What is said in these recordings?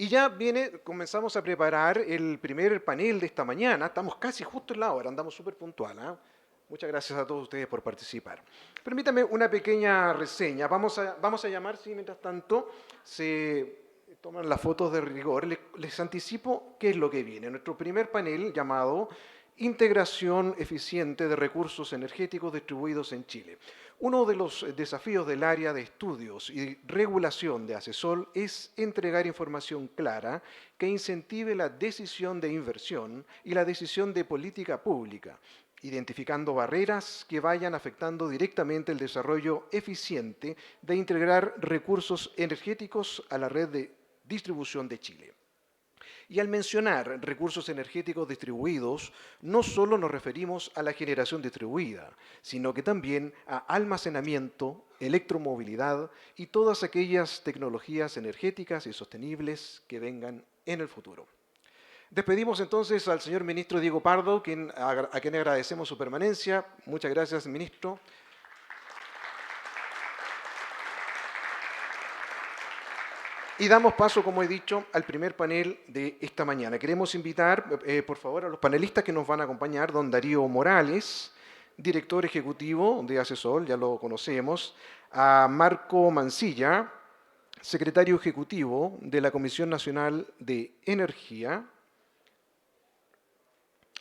Y ya comenzamos a preparar el primer panel de esta mañana. Estamos casi justo en la hora, andamos súper puntual, ¿ah? Muchas gracias a todos ustedes por participar. Permítame una pequeña reseña. Vamos a llamar, si mientras tanto se toman las fotos de rigor. Les anticipo qué es lo que viene. Nuestro primer panel llamado Integración eficiente de recursos energéticos distribuidos en Chile. Uno de los desafíos del área de estudios y regulación de ACESOL es entregar información clara que incentive la decisión de inversión y la decisión de política pública, identificando barreras que vayan afectando directamente el desarrollo eficiente de integrar recursos energéticos a la red de distribución de Chile. Y al mencionar recursos energéticos distribuidos, no solo nos referimos a la generación distribuida, sino que también a almacenamiento, electromovilidad y todas aquellas tecnologías energéticas y sostenibles que vengan en el futuro. Despedimos entonces al señor ministro Diego Pardo, a quien agradecemos su permanencia. Muchas gracias, ministro. Y damos paso, como he dicho, al primer panel de esta mañana. Queremos invitar, por favor, a los panelistas que nos van a acompañar, don Darío Morales, director ejecutivo de ACESOL, ya lo conocemos, a Marco Mancilla, secretario ejecutivo de la Comisión Nacional de Energía,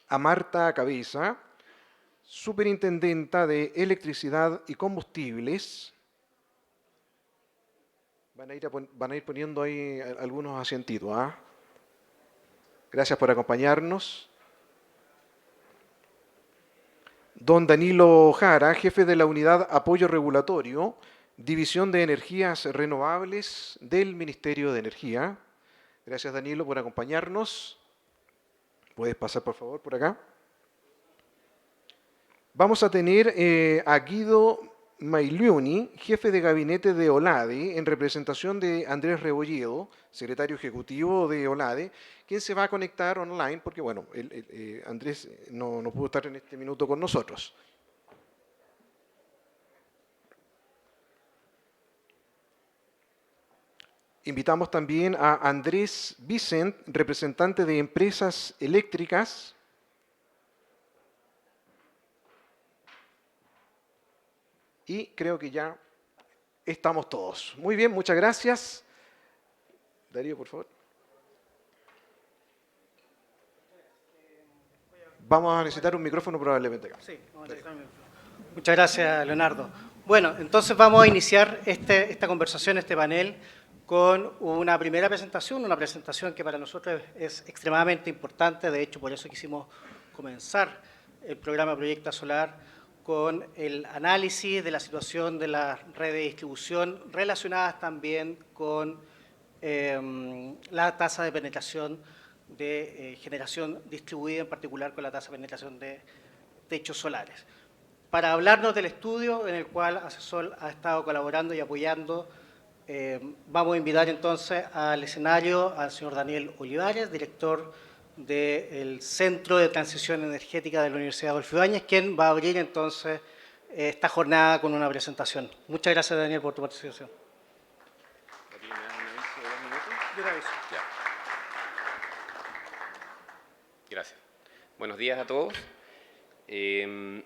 a Marta Cabeza, superintendenta de Electricidad y Combustibles. Van a ir poniendo ahí algunos asientitos, ¿ah? Gracias por acompañarnos. Don Danilo Jara, jefe de la Unidad Apoyo Regulatorio, División de Energías Renovables del Ministerio de Energía. Gracias, Danilo, por acompañarnos. ¿Puedes pasar, por favor, por acá? Vamos a tener a Guido Maglioni, jefe de gabinete de OLADE, en representación de Andrés Rebolledo, secretario ejecutivo de OLADE, quien se va a conectar online porque, bueno, Andrés no pudo estar en este minuto con nosotros. Invitamos también a Andrés Vicent, representante de Empresas Eléctricas. Y creo que ya estamos todos. Muy bien, muchas gracias. Darío, por favor. Vamos a necesitar un micrófono probablemente acá. Sí, vamos a necesitar un micrófono. Muchas gracias, Leonardo. Bueno, entonces vamos a iniciar esta conversación, este panel, con una primera presentación, una presentación que para nosotros es extremadamente importante. De hecho, por eso quisimos comenzar el programa Proyecta Solar con el análisis de la situación de las redes de distribución relacionadas también con la tasa de penetración de generación distribuida, en particular con la tasa de penetración de techos solares. Para hablarnos del estudio en el cual ACESOL ha estado colaborando y apoyando, vamos a invitar entonces al escenario al señor Daniel Olivares, director del Centro de Transición Energética de la Universidad Adolfo Ibáñez, quien va a abrir entonces esta jornada con una presentación. Muchas gracias, Daniel, por tu participación. Yo te aviso. Ya. Gracias. Buenos días a todos. Bien,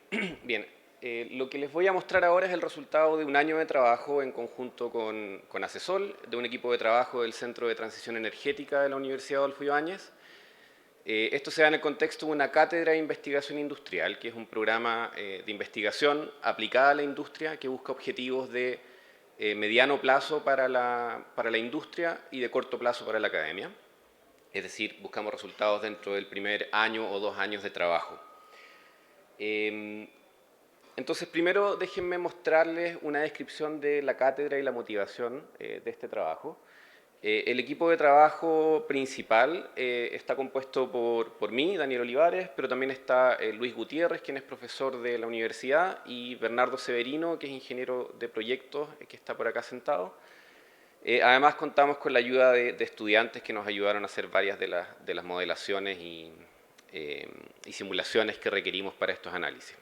lo que les voy a mostrar ahora es el resultado de un año de trabajo en conjunto con ACESOL, de un equipo de trabajo del Centro de Transición Energética de la Universidad Adolfo Ibáñez. Esto se da en el contexto de una cátedra de investigación industrial, que es un programa de investigación aplicada a la industria que busca objetivos de mediano plazo para la industria y de corto plazo para la academia. Es decir, buscamos resultados dentro del primer año o 2 años de trabajo. Entonces, primero déjenme mostrarles una descripción de la cátedra y la motivación de este trabajo. El equipo de trabajo principal está compuesto por mí, Daniel Olivares, pero también está Luis Gutiérrez, quien es profesor de la universidad, y Bernardo Severino, que es ingeniero de proyectos, que está por acá sentado. Además, contamos con la ayuda de estudiantes que nos ayudaron a hacer varias de las modelaciones y simulaciones que requerimos para estos análisis.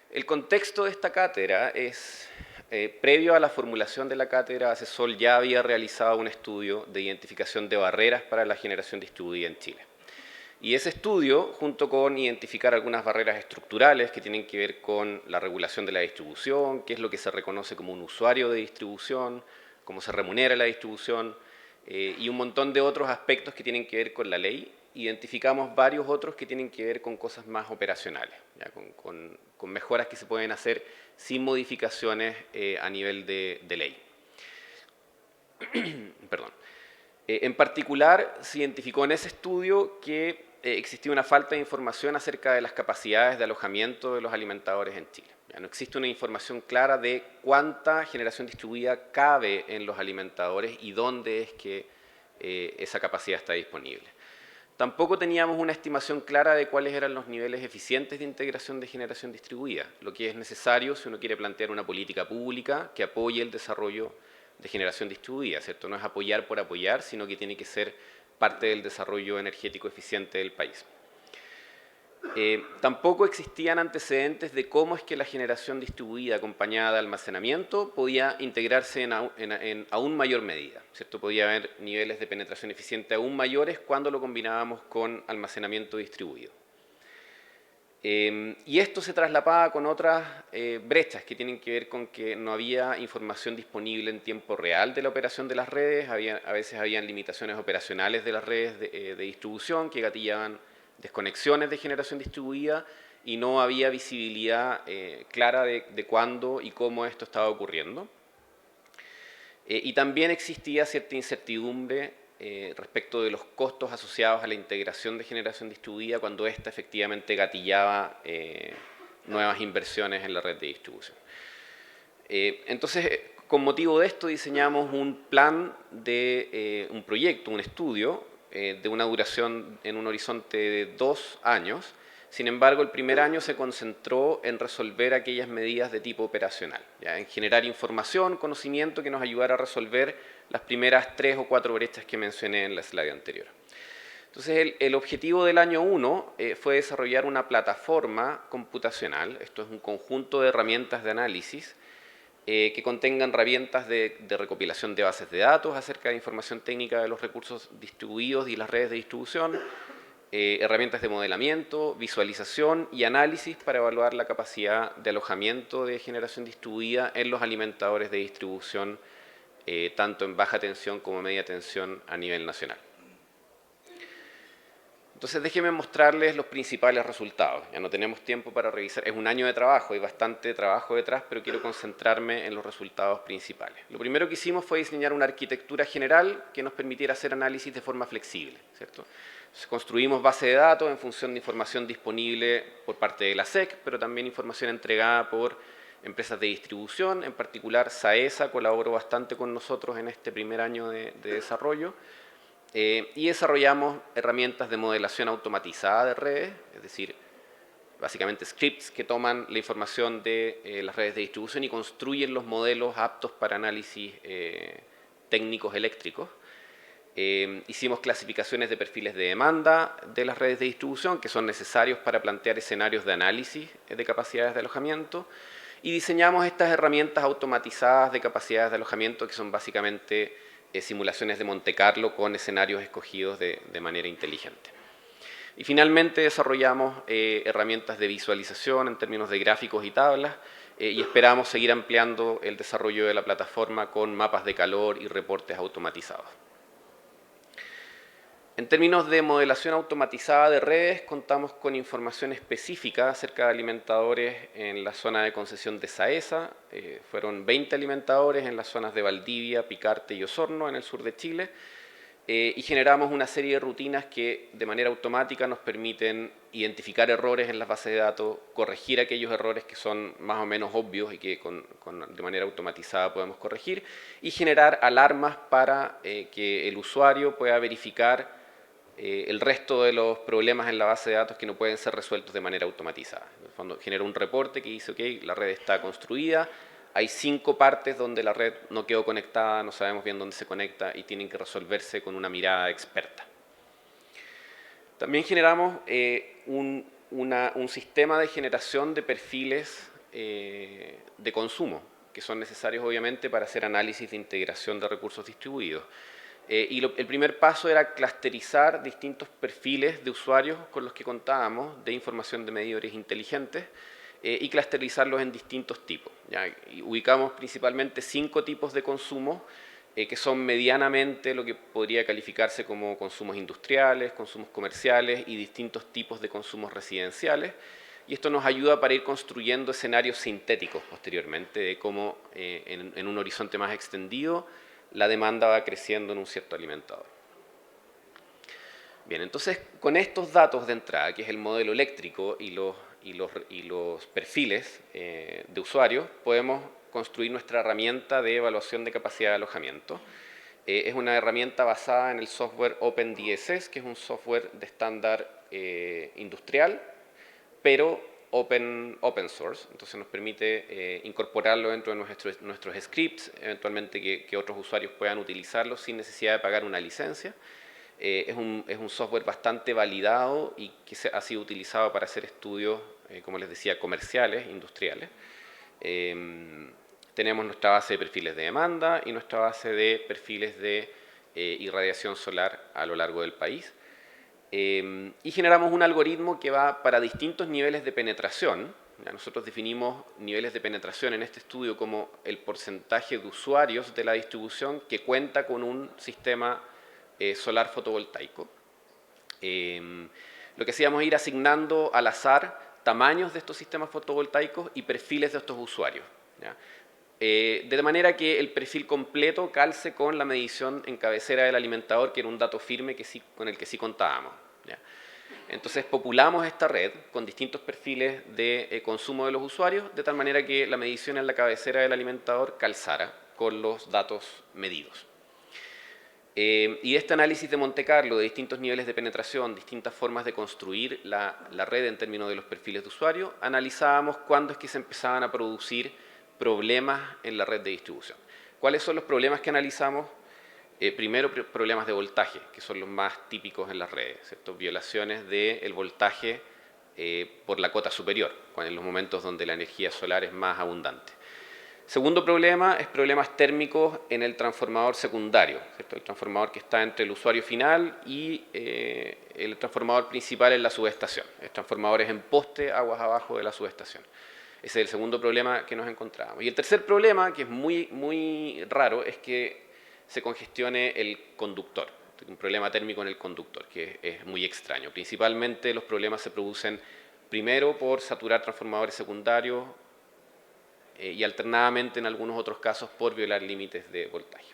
El contexto de esta cátedra es previo a la formulación de la cátedra, ACESOL ya había realizado un estudio de identificación de barreras para la generación distribuida en Chile. Y ese estudio, junto con identificar algunas barreras estructurales que tienen que ver con la regulación de la distribución, qué es lo que se reconoce como un usuario de distribución, cómo se remunera la distribución, y un montón de otros aspectos que tienen que ver con la ley, identificamos varios otros que tienen que ver con cosas más operacionales, ¿ya? Con mejoras que se pueden hacer sin modificaciones a nivel de ley. Perdón. En particular, se identificó en ese estudio que existía una falta de información acerca de las capacidades de alojamiento de los alimentadores en Chile. Ya no existe una información clara de cuánta generación distribuida cabe en los alimentadores y dónde es que esa capacidad está disponible. Tampoco teníamos una estimación clara de cuáles eran los niveles eficientes de integración de generación distribuida, lo que es necesario si uno quiere plantear una política pública que apoye el desarrollo de generación distribuida, ¿cierto? No es apoyar por apoyar, sino que tiene que ser parte del desarrollo energético eficiente del país. Tampoco existían antecedentes de cómo es que la generación distribuida acompañada de almacenamiento podía integrarse en aún mayor medida, ¿cierto? Podía haber niveles de penetración eficiente aún mayores cuando lo combinábamos con almacenamiento distribuido. Y esto se traslapaba con otras brechas que tienen que ver con que no había información disponible en tiempo real de la operación de las redes, a veces habían limitaciones operacionales de las redes de distribución que gatillaban desconexiones de generación distribuida y no había visibilidad clara de cuándo y cómo esto estaba ocurriendo. Y también existía cierta incertidumbre respecto de los costos asociados a la integración de generación distribuida cuando ésta efectivamente gatillaba nuevas inversiones en la red de distribución. Entonces, con motivo de esto diseñamos un plan de un proyecto, un estudio de una duración en un horizonte de 2 años. Sin embargo, el primer año se concentró en resolver aquellas medidas de tipo operacional, ¿ya? En generar información, conocimiento que nos ayudara a resolver las primeras 3 o 4 brechas que mencioné en la slide anterior. Entonces, el objetivo del año 1 fue desarrollar una plataforma computacional, esto es un conjunto de herramientas de análisis, que contengan herramientas de recopilación de bases de datos acerca de información técnica de los recursos distribuidos y las redes de distribución, herramientas de modelamiento, visualización y análisis para evaluar la capacidad de alojamiento de generación distribuida en los alimentadores de distribución, tanto en baja tensión como media tensión a nivel nacional. Entonces déjenme mostrarles los principales resultados. Ya no tenemos tiempo para revisar, es un año de trabajo, hay bastante trabajo detrás, pero quiero concentrarme en los resultados principales. Lo primero que hicimos fue diseñar una arquitectura general que nos permitiera hacer análisis de forma flexible, ¿cierto? Entonces, construimos base de datos en función de información disponible por parte de la SEC, pero también información entregada por empresas de distribución, en particular SAESA colaboró bastante con nosotros en este primer año de desarrollo. Y desarrollamos herramientas de modelación automatizada de redes, es decir, básicamente scripts que toman la información de las redes de distribución y construyen los modelos aptos para análisis técnicos eléctricos. Hicimos clasificaciones de perfiles de demanda de las redes de distribución que son necesarios para plantear escenarios de análisis de capacidades de alojamiento y diseñamos estas herramientas automatizadas de capacidades de alojamiento que son básicamente simulaciones de Monte Carlo con escenarios escogidos de manera inteligente. Y finalmente desarrollamos herramientas de visualización en términos de gráficos y tablas y esperamos seguir ampliando el desarrollo de la plataforma con mapas de calor y reportes automatizados. En términos de modelación automatizada de redes, contamos con información específica acerca de alimentadores en la zona de concesión de SAESA. Fueron 20 alimentadores en las zonas de Valdivia, Picarte y Osorno, en el sur de Chile. Y generamos una serie de rutinas que de manera automática nos permiten identificar errores en las bases de datos, corregir aquellos errores que son más o menos obvios y que de manera automatizada podemos corregir, y generar alarmas para que el usuario pueda verificar el resto de los problemas en la base de datos que no pueden ser resueltos de manera automatizada. En el fondo, genera un reporte que dice, ok, la red está construida, hay 5 partes donde la red no quedó conectada, no sabemos bien dónde se conecta y tienen que resolverse con una mirada experta. También generamos un sistema de generación de perfiles de consumo. que son necesarios obviamente para hacer análisis de integración de recursos distribuidos. El primer paso era clusterizar distintos perfiles de usuarios con los que contábamos de información de medidores inteligentes y clusterizarlos en distintos tipos. ¿Ya? Y ubicamos principalmente 5 tipos de consumo que son medianamente lo que podría calificarse como consumos industriales, consumos comerciales y distintos tipos de consumos residenciales. Y esto nos ayuda para ir construyendo escenarios sintéticos posteriormente de cómo en un horizonte más extendido la demanda va creciendo en un cierto alimentador. Bien, entonces con estos datos de entrada, que es el modelo eléctrico y los perfiles de usuarios, podemos construir nuestra herramienta de evaluación de capacidad de alojamiento. Es una herramienta basada en el software OpenDSS, que es un software de estándar industrial, pero open source, entonces nos permite incorporarlo dentro de nuestros scripts, eventualmente que otros usuarios puedan utilizarlo sin necesidad de pagar una licencia. Es un software bastante validado y que ha sido utilizado para hacer estudios, como les decía, comerciales, industriales. Tenemos nuestra base de perfiles de demanda y nuestra base de perfiles de irradiación solar a lo largo del país. Y generamos un algoritmo que va para distintos niveles de penetración. Ya nosotros definimos niveles de penetración en este estudio como el porcentaje de usuarios de la distribución que cuenta con un sistema solar fotovoltaico. Lo que hacíamos es ir asignando al azar tamaños de estos sistemas fotovoltaicos y perfiles de estos usuarios. ¿Ya? De manera que el perfil completo calce con la medición en cabecera del alimentador, que era un dato firme con el que sí contábamos. ¿Ya? Entonces populamos esta red con distintos perfiles de consumo de los usuarios, de tal manera que la medición en la cabecera del alimentador calzara con los datos medidos. Y este análisis de Monte Carlo de distintos niveles de penetración, distintas formas de construir la red en términos de los perfiles de usuario, analizábamos cuándo es que se empezaban a producir problemas en la red de distribución. ¿Cuáles son los problemas que analizamos? Primero, problemas de voltaje, que son los más típicos en las redes, ¿cierto? Violaciones del voltaje por la cota superior, en los momentos donde la energía solar es más abundante. Segundo problema es problemas térmicos en el transformador secundario, ¿cierto? El transformador que está entre el usuario final y el transformador principal en la subestación. El transformador es en poste, aguas abajo de la subestación. Ese es el segundo problema que nos encontramos. Y el tercer problema, que es muy raro, es que se congestione el conductor. Un problema térmico en el conductor, que es muy extraño. Principalmente los problemas se producen primero por saturar transformadores secundarios y alternadamente en algunos otros casos por violar límites de voltaje.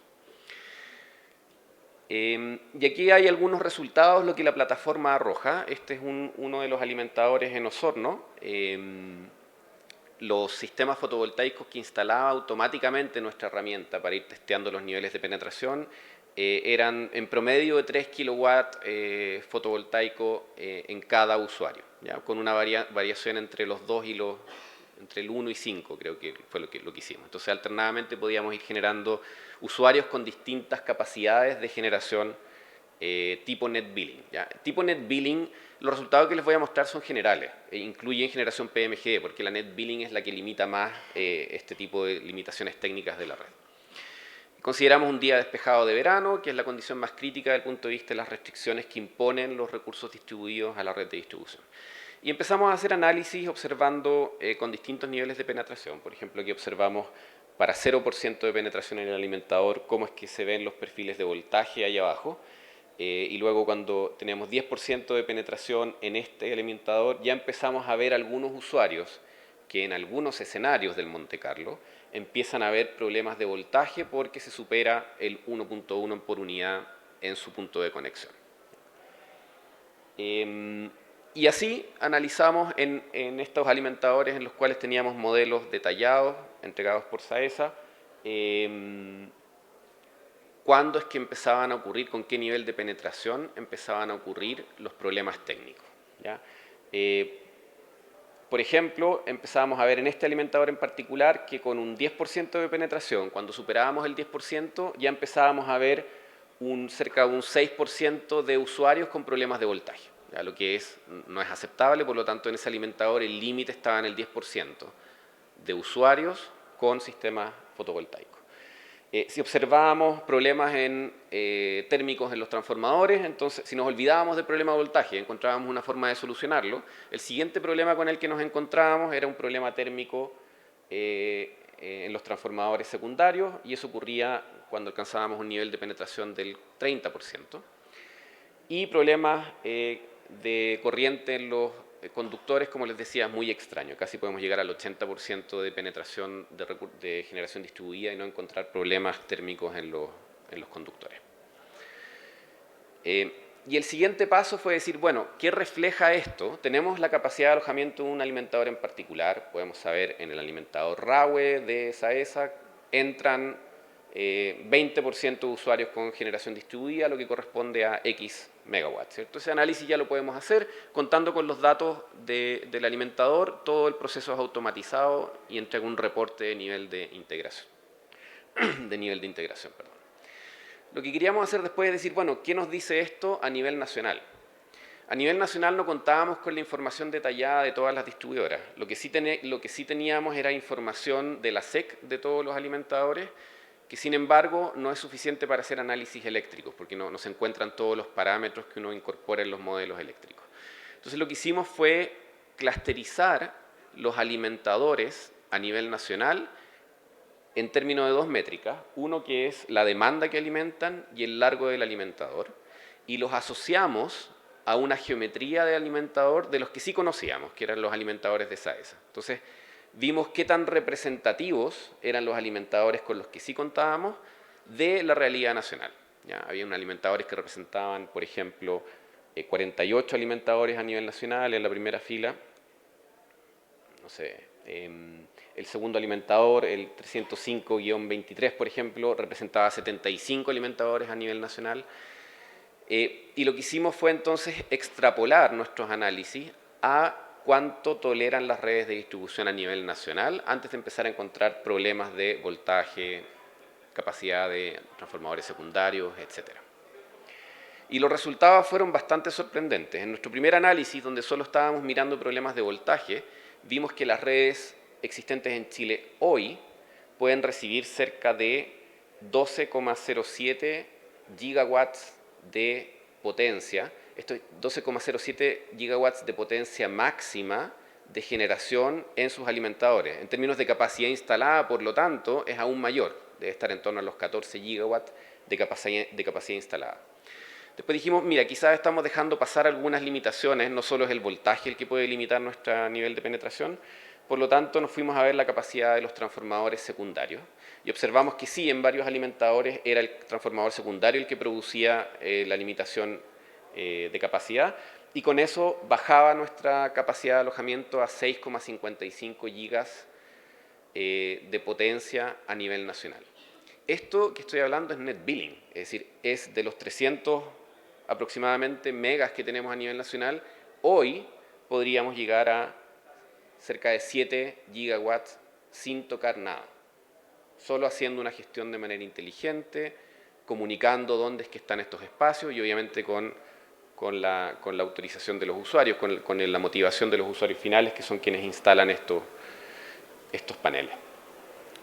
Y aquí hay algunos resultados, lo que la plataforma arroja. Este es uno de los alimentadores en Osorno. Los sistemas fotovoltaicos que instalaba automáticamente nuestra herramienta para ir testeando los niveles de penetración eran en promedio de 3 kilowatts fotovoltaico en cada usuario, ¿ya? Con una variación entre los 2 y entre el 1 y 5, creo que fue lo que hicimos. Entonces, alternadamente podíamos ir generando usuarios con distintas capacidades de generación tipo net billing, ¿ya? Tipo net billing, los resultados que les voy a mostrar son generales, incluyen generación PMG, porque la net billing es la que limita más este tipo de limitaciones técnicas de la red. Consideramos un día despejado de verano, que es la condición más crítica desde el punto de vista de las restricciones que imponen los recursos distribuidos a la red de distribución. Y empezamos a hacer análisis observando con distintos niveles de penetración. Por ejemplo, aquí observamos para 0% de penetración en el alimentador cómo es que se ven los perfiles de voltaje ahí abajo. Y luego cuando tenemos 10% de penetración en este alimentador, ya empezamos a ver algunos usuarios que en algunos escenarios del Monte Carlo empiezan a haber problemas de voltaje porque se supera el 1.1 por unidad en su punto de conexión. Y así analizamos en estos alimentadores en los cuales teníamos modelos detallados, entregados por SAESA, cuándo es que empezaban a ocurrir, con qué nivel de penetración empezaban a ocurrir los problemas técnicos, ¿ya? Por ejemplo, empezábamos a ver en este alimentador en particular que con un 10% de penetración, cuando superábamos el 10%, ya empezábamos a ver cerca de un 6% de usuarios con problemas de voltaje, ¿ya? Lo que no es aceptable, por lo tanto en ese alimentador el límite estaba en el 10% de usuarios con sistemas fotovoltaicos. Si observábamos problemas térmicos en los transformadores, entonces si nos olvidábamos del problema de voltaje y encontrábamos una forma de solucionarlo, el siguiente problema con el que nos encontrábamos era un problema térmico en los transformadores secundarios, y eso ocurría cuando alcanzábamos un nivel de penetración del 30%. Y problemas de corriente en los conductores, como les decía, es muy extraño. Casi podemos llegar al 80% de penetración de generación distribuida y no encontrar problemas térmicos en los conductores. Y el siguiente paso fue decir, bueno, ¿qué refleja esto? Tenemos la capacidad de alojamiento de un alimentador en particular. Podemos saber en el alimentador RAWE de SAESA entran 20% de usuarios con generación distribuida, lo que corresponde a X megawatts, ¿cierto? Ese análisis ya lo podemos hacer contando con los datos del alimentador, todo el proceso es automatizado y entrega un reporte de nivel de integración. Perdón. Lo que queríamos hacer después es decir, bueno, ¿qué nos dice esto a nivel nacional? A nivel nacional no contábamos con la información detallada de todas las distribuidoras. Lo que sí teníamos era información de la SEC de todos los alimentadores, que sin embargo no es suficiente para hacer análisis eléctricos, porque no se encuentran todos los parámetros que uno incorpora en los modelos eléctricos. Entonces lo que hicimos fue clusterizar los alimentadores a nivel nacional en términos de dos métricas, uno que es la demanda que alimentan y el largo del alimentador, y los asociamos a una geometría de alimentador de los que sí conocíamos, que eran los alimentadores de SAESA. Entonces, vimos qué tan representativos eran los alimentadores con los que sí contábamos de la realidad nacional. ¿Ya? Había alimentadores que representaban, por ejemplo, 48 alimentadores a nivel nacional en la primera fila. No sé, el segundo alimentador, el 305-23, por ejemplo, representaba 75 alimentadores a nivel nacional. Y lo que hicimos fue entonces extrapolar nuestros análisis a cuánto toleran las redes de distribución a nivel nacional antes de empezar a encontrar problemas de voltaje, capacidad de transformadores secundarios, etc. Y los resultados fueron bastante sorprendentes. En nuestro primer análisis, donde solo estábamos mirando problemas de voltaje, vimos que las redes existentes en Chile hoy pueden recibir cerca de 12,07 gigawatts de potencia. Esto es 12,07 gigawatts de potencia máxima de generación en sus alimentadores. En términos de capacidad instalada, por lo tanto, es aún mayor. Debe estar en torno a los 14 gigawatts de capacidad instalada. Después dijimos, mira, quizás estamos dejando pasar algunas limitaciones, no solo es el voltaje el que puede limitar nuestro nivel de penetración, por lo tanto nos fuimos a ver la capacidad de los transformadores secundarios y observamos que sí, en varios alimentadores era el transformador secundario el que producía la limitación de capacidad, y con eso bajaba nuestra capacidad de alojamiento a 6,55 gigas de potencia a nivel nacional. Esto que estoy hablando es net billing, es decir, es de los 300 aproximadamente megas que tenemos a nivel nacional, hoy podríamos llegar a cerca de 7 gigawatts sin tocar nada, solo haciendo una gestión de manera inteligente, comunicando dónde es que están estos espacios y obviamente con la autorización de los usuarios, con la motivación de los usuarios finales, que son quienes instalan estos paneles.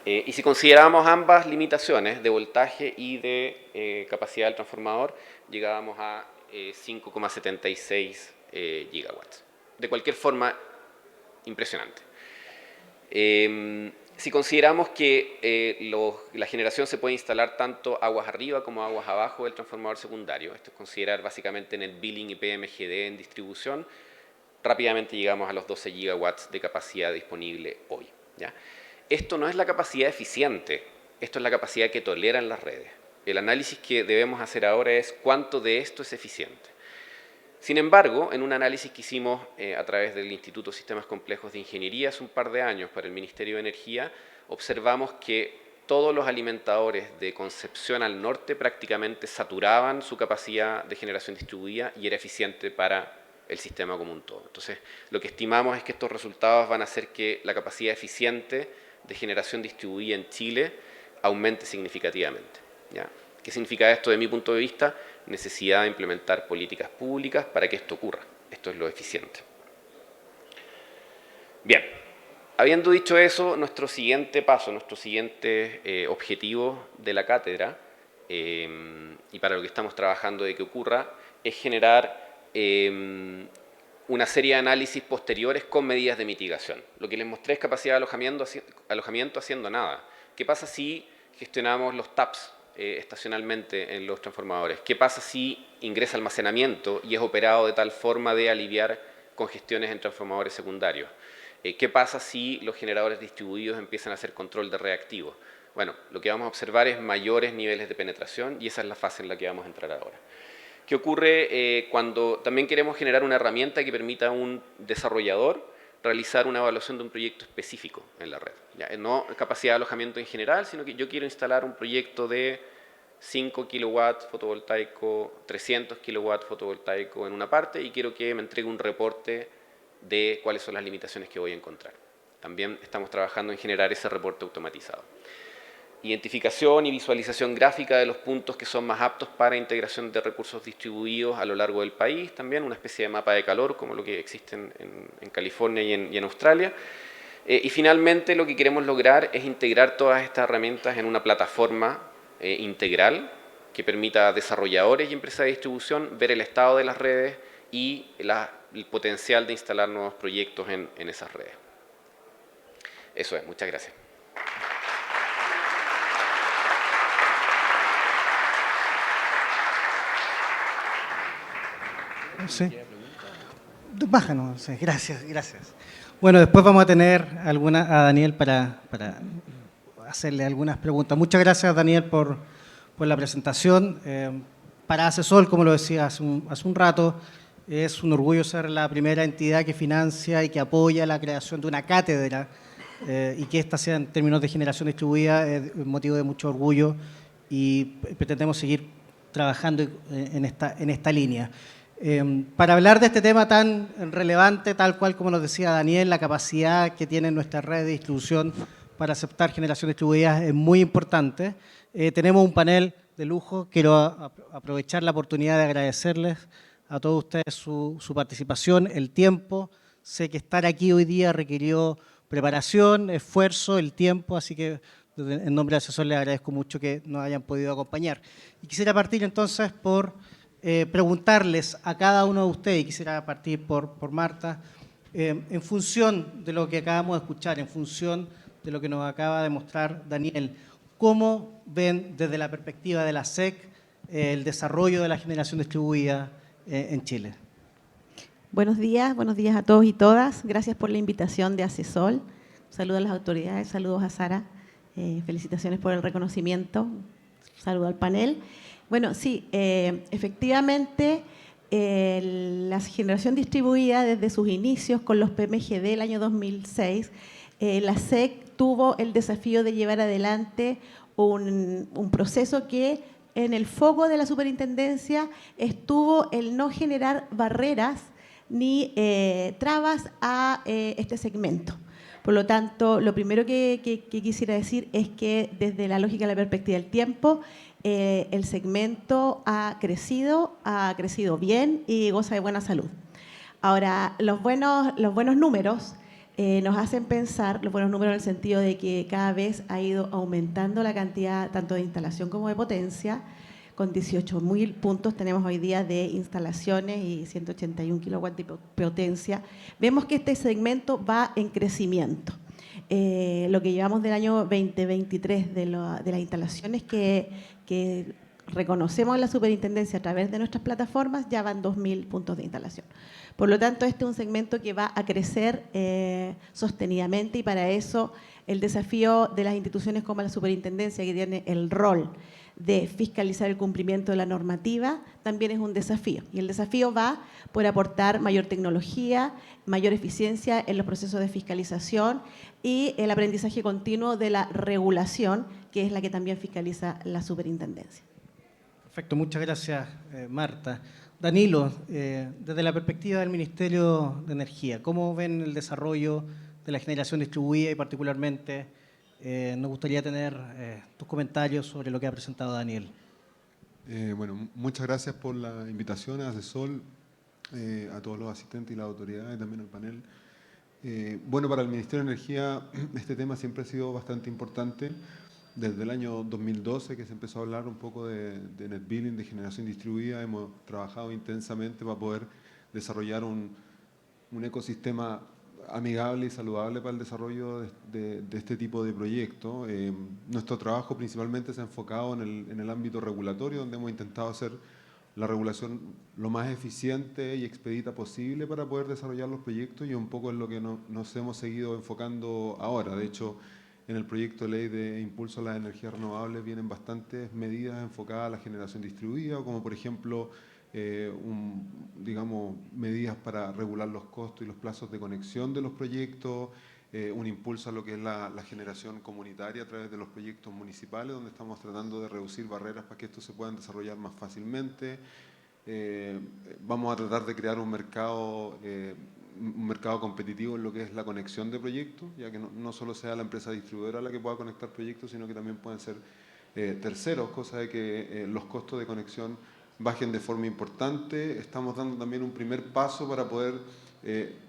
Y si consideramos ambas limitaciones de voltaje y de capacidad del transformador, llegábamos a 5,76 gigawatts. De cualquier forma, impresionante. Si consideramos que la generación se puede instalar tanto aguas arriba como aguas abajo del transformador secundario, esto es considerar básicamente net billing y PMGD en distribución, rápidamente llegamos a los 12 gigawatts de capacidad disponible hoy. ¿Ya? Esto no es la capacidad eficiente, esto es la capacidad que toleran las redes. El análisis que debemos hacer ahora es cuánto de esto es eficiente. Sin embargo, en un análisis que hicimos a través del Instituto de Sistemas Complejos de Ingeniería hace un par de años para el Ministerio de Energía, observamos que todos los alimentadores de Concepción al norte prácticamente saturaban su capacidad de generación distribuida y era eficiente para el sistema como un todo. Entonces, lo que estimamos es que estos resultados van a hacer que la capacidad eficiente de generación distribuida en Chile aumente significativamente. ¿Ya? ¿Qué significa esto desde mi punto de vista? Necesidad de implementar políticas públicas para que esto ocurra. Esto es lo eficiente. Bien, Habiendo dicho eso, nuestro siguiente paso, nuestro siguiente objetivo de la cátedra, y para lo que estamos trabajando de que ocurra, es generar una serie de análisis posteriores con medidas de mitigación. Lo que les mostré es capacidad de alojamiento haciendo nada. ¿Qué pasa si gestionamos los TAPs estacionalmente en los transformadores? ¿Qué pasa si ingresa almacenamiento y es operado de tal forma de aliviar congestiones en transformadores secundarios? ¿Qué pasa si los generadores distribuidos empiezan a hacer control de reactivos? Bueno, lo que vamos a observar es mayores niveles de penetración y esa es la fase en la que vamos a entrar ahora. ¿Qué ocurre cuando también queremos generar una herramienta que permita a un desarrollador realizar una evaluación de un proyecto específico en la red? ¿Ya? No capacidad de alojamiento en general, sino que yo quiero instalar un proyecto de 5 kilowatts fotovoltaico, 300 kilowatts fotovoltaico en una parte y quiero que me entregue un reporte de cuáles son las limitaciones que voy a encontrar. También estamos trabajando en generar ese reporte automatizado. Identificación y visualización gráfica de los puntos que son más aptos para integración de recursos distribuidos a lo largo del país, también una especie de mapa de calor como lo que existe en California y en Australia. Y finalmente lo que queremos lograr es integrar todas estas herramientas en una plataforma integral que permita a desarrolladores y empresas de distribución ver el estado de las redes y el potencial de instalar nuevos proyectos en esas redes. Eso es, muchas gracias. Sí. Bájanos, sí. Gracias. Bueno, después vamos a tener a Daniel para hacerle algunas preguntas. Muchas gracias, Daniel, por la presentación. Para Acesol, como lo decía hace un rato, es un orgullo ser la primera entidad que financia y que apoya la creación de una cátedra y que esta sea en términos de generación distribuida es motivo de mucho orgullo y pretendemos seguir trabajando en esta línea. Para hablar de este tema tan relevante, tal cual como nos decía Daniel, la capacidad que tiene nuestra red de distribución para aceptar generación distribuida es muy importante. Tenemos un panel de lujo. Quiero aprovechar la oportunidad de agradecerles a todos ustedes su participación, el tiempo. Sé que estar aquí hoy día requirió preparación, esfuerzo, el tiempo, así que en nombre de Acesol les agradezco mucho que nos hayan podido acompañar. Y quisiera partir entonces por preguntarles a cada uno de ustedes, y quisiera partir por Marta, en función de lo que acabamos de escuchar, en función de lo que nos acaba de mostrar Daniel, ¿cómo ven desde la perspectiva de la SEC el desarrollo de la generación distribuida en Chile? Buenos días a todos y todas. Gracias por la invitación de Acesol. Saludos a las autoridades, saludos a Sara. Felicitaciones por el reconocimiento. Saludo al panel. Bueno, sí, efectivamente, la generación distribuida desde sus inicios con los PMGD del año 2006, la SEC tuvo el desafío de llevar adelante un proceso que en el foco de la superintendencia estuvo el no generar barreras ni trabas a este segmento. Por lo tanto, lo primero que quisiera decir es que desde la lógica de la perspectiva del tiempo, el segmento ha crecido bien y goza de buena salud. Ahora, los buenos números nos hacen pensar, los buenos números en el sentido de que cada vez ha ido aumentando la cantidad tanto de instalación como de potencia. Con 18.000 puntos tenemos hoy día de instalaciones y 181 kilowatts de potencia. Vemos que este segmento va en crecimiento. Lo que llevamos del año 2023 de las instalaciones que reconocemos en la superintendencia a través de nuestras plataformas, ya van 2.000 puntos de instalación. Por lo tanto, este es un segmento que va a crecer sostenidamente y para eso el desafío de las instituciones como la superintendencia, que tiene el rol de fiscalizar el cumplimiento de la normativa, también es un desafío. Y el desafío va por aportar mayor tecnología, mayor eficiencia en los procesos de fiscalización y el aprendizaje continuo de la regulación, que es la que también fiscaliza la superintendencia. Perfecto, muchas gracias, Marta. Danilo, desde la perspectiva del Ministerio de Energía, ¿cómo ven el desarrollo de la generación distribuida y particularmente nos gustaría tener tus comentarios sobre lo que ha presentado Daniel? Bueno, muchas gracias por la invitación a Acesol, a todos los asistentes y las autoridades, también al panel. Bueno, para el Ministerio de Energía este tema siempre ha sido bastante importante. Desde el año 2012 que se empezó a hablar un poco de net billing, de generación distribuida, hemos trabajado intensamente para poder desarrollar un ecosistema amigable y saludable para el desarrollo de este tipo de proyectos. Nuestro trabajo principalmente se ha enfocado en el ámbito regulatorio, donde hemos intentado hacer la regulación lo más eficiente y expedita posible para poder desarrollar los proyectos, y un poco es lo que nos hemos seguido enfocando ahora. De hecho, en el proyecto de ley de impulso a las energías renovables vienen bastantes medidas enfocadas a la generación distribuida, como por ejemplo digamos, medidas para regular los costos y los plazos de conexión de los proyectos, un impulso a lo que es la generación comunitaria a través de los proyectos municipales, donde estamos tratando de reducir barreras para que estos se puedan desarrollar más fácilmente. Vamos a tratar de crear un mercado competitivo en lo que es la conexión de proyectos, ya que no solo sea la empresa distribuidora la que pueda conectar proyectos, sino que también pueden ser terceros, cosa de que los costos de conexión bajen de forma importante. Estamos dando también un primer paso para poder